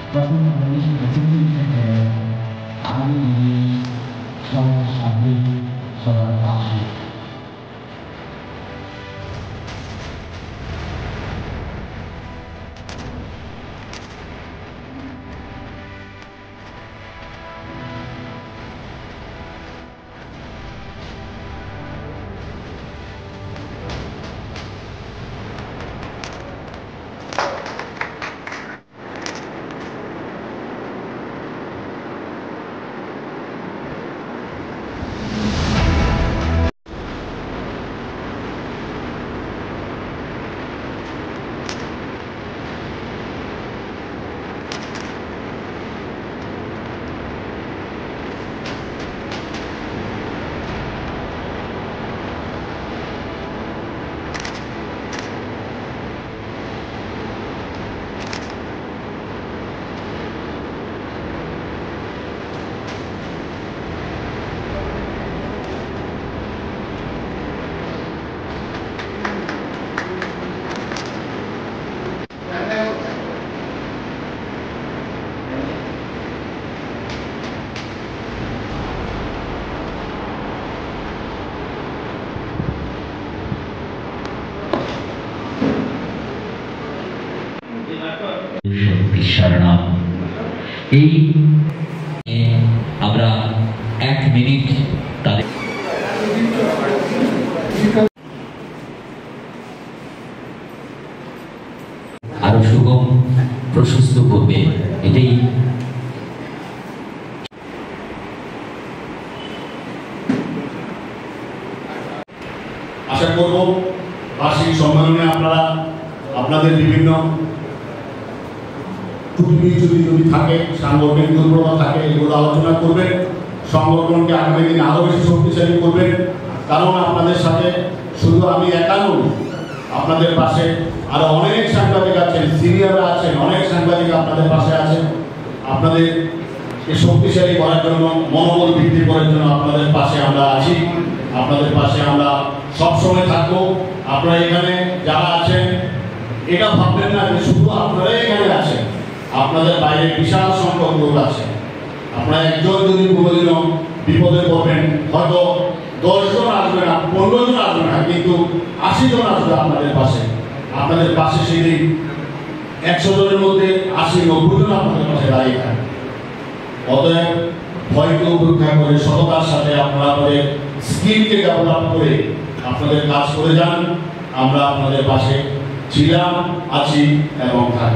我们的经济是安逸、超善利和大气。শরণাম এই আমরা 1 মিনিট তাদের আরো সুগম প্রশস্ত করবে এটাই আশা করব বার্ষিক সম্মেলনে আপনারা আপনাদের বিভিন্ন ত্রুটি যদি থাকে সাংগঠনিক দুর্বলতা থাকে এগুলো আলোচনা করবেন, সংগঠনকে আগামী দিনে আরও বেশি শক্তিশালী করবেন। কারণ আপনাদের সাথে শুধু আমি একা নই, আপনাদের পাশে আরো অনেক সাংবাদিক আছেন, সিনিয়ররা আছেন, অনেক সাংবাদিক আপনাদের পাশে আছেন। আপনাদেরকে শক্তিশালী করার জন্য, মনোবল বৃদ্ধি করার জন্য আপনাদের পাশে আমরা আছি, আপনাদের পাশে আমরা সবসময় থাকবো। আপনারা এখানে যারা আছেন এটা ভাববেন না যে শুধু আপনারাই এখানে আছেন, আপনাদের বাইরে বিশাল সংখ্যক লোক আছে। আপনারা একজন যদি কোনোদিনও বিপদে পড়বেন, হয়তো 10 জন আসবে না, 15 জন আসবে না, কিন্তু 80 জন আসবে আপনাদের পাশে। আপনাদের পাশে সেই 100 জনের মধ্যে 80-90 জন আপনাদের পাশে দাঁড়িয়ে থাকে। অতএব ভয়কে উপেক্ষা করে সততার সাথে আপনারা আপনাদের স্কিলকে ডেভেলপ করে আপনাদের কাজ করে যান। আমরা আপনাদের পাশে ছিলাম, আছি এবং থাকবো।